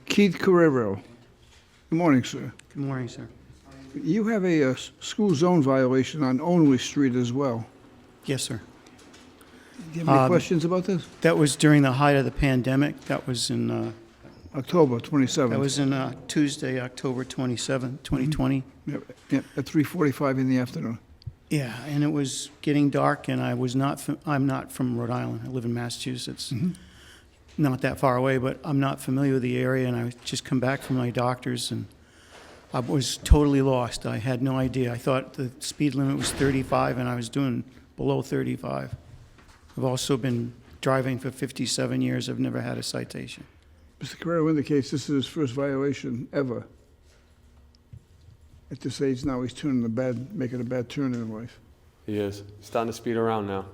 Keith Caprio. Good morning, sir. Good morning, sir. You have a school zone violation on Only Street as well. Yes, sir. Do you have any questions about this? That was during the height of the pandemic. That was in October 27th. Tuesday, October 27th, 2020. Yep, at 3:45 in the afternoon. Yeah, and it was getting dark, and I'm not from Rhode Island. I live in Massachusetts. Not that far away, but I'm not familiar with the area, and I just come back from my doctor's, and I was totally lost. I had no idea. I thought the speed limit was 35, and I was doing below 35. I've also been driving for 57 years. I've never had a citation. Mr. Carrero indicates this is his first violation ever. At this age now, he's making a bad turn in life. He is. He's starting to speed around now.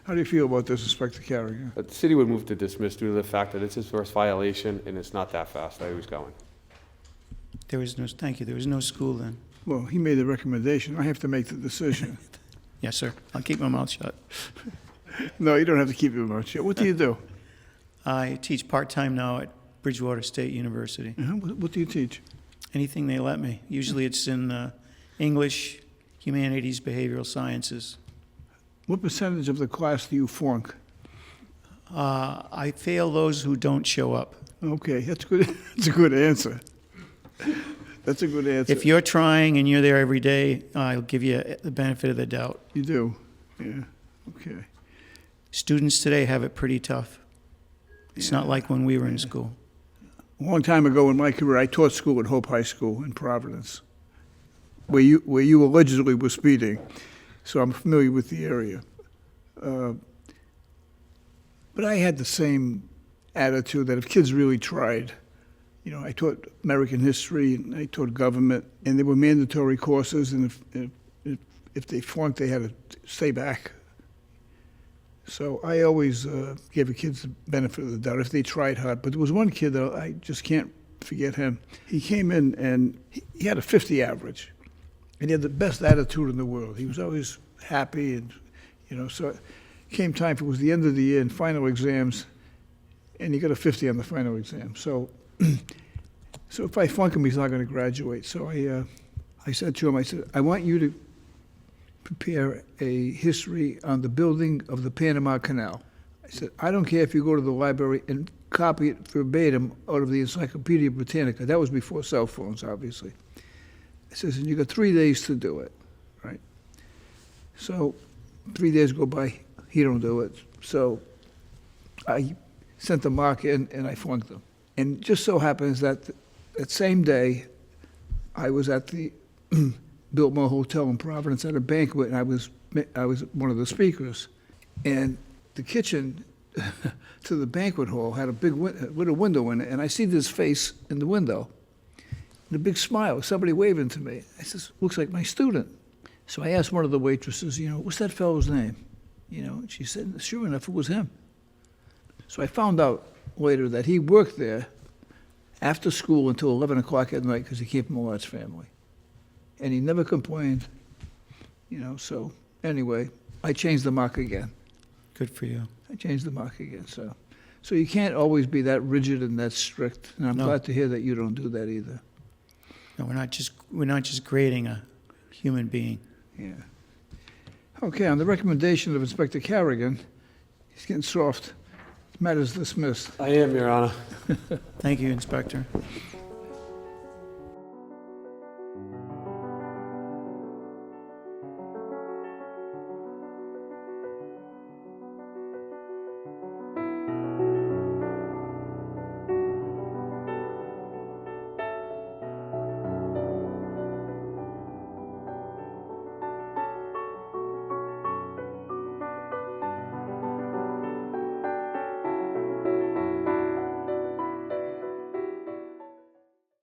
How do you feel about this, Inspector Carrigan? But the city would move to dismiss due to the fact that it's his first violation and it's not that fast that he was going. Thank you. There was no school then. Well, he made the recommendation. I have to make the decision. Yes, sir. I'll keep my mouth shut. No, you don't have to keep your mouth shut. What do you do? I teach part-time now at Bridgewater State University. What do you teach? Anything they let me. Usually it's in English, humanities, behavioral sciences. What percentage of the class do you flunk? I fail those who don't show up. Okay, that's good. That's a good answer. That's a good answer. If you're trying and you're there every day, I'll give you the benefit of the doubt. You do? Yeah, okay. Students today have it pretty tough. It's not like when we were in school. A long time ago in my career, I taught school at Hope High School in Providence, where you allegedly were speeding, so I'm familiar with the area. But I had the same attitude that if kids really tried, I taught American history and I taught government, and they were mandatory courses, and if they flunked, they had to stay back. So I always gave the kids the benefit of the doubt if they tried hard. But there was one kid that I just can't forget him. He came in and he had a 50 average, and he had the best attitude in the world. He was always happy, and so it came time for it was the end of the year and final exams, and he got a 50 on the final exam. So if I flunk him, he's not going to graduate. So I said to him, I said, I want you to prepare a history on the building of the Panama Canal. I said, I don't care if you go to the library and copy it verbatim out of the Encyclopedia Britannica. That was before cell phones, obviously. I says, and you got 3 days to do it, right? So 3 days go by, he don't do it. So I sent the mark in and I flunked them. And just so happens that that same day, I was at the Biltmore Hotel in Providence at a banquet, and I was one of the speakers. And the kitchen to the banquet hall had a big with a window in it, and I see this face in the window, and a big smile, somebody waving to me. I says, looks like my student. So I asked one of the waitresses, what's that fellow's name? And she said, sure enough, it was him. So I found out later that he worked there after school until 11 o'clock at night because he came from a large family. And he never complained, so anyway, I changed the mark again. Good for you. I changed the mark again, so you can't always be that rigid and that strict, and I'm glad to hear that you don't do that either. No, we're not just grading a human being. Yeah. Okay, on the recommendation of Inspector Carrigan, he's getting soft. Matter's dismissed. I am, Your Honor. Thank you, Inspector.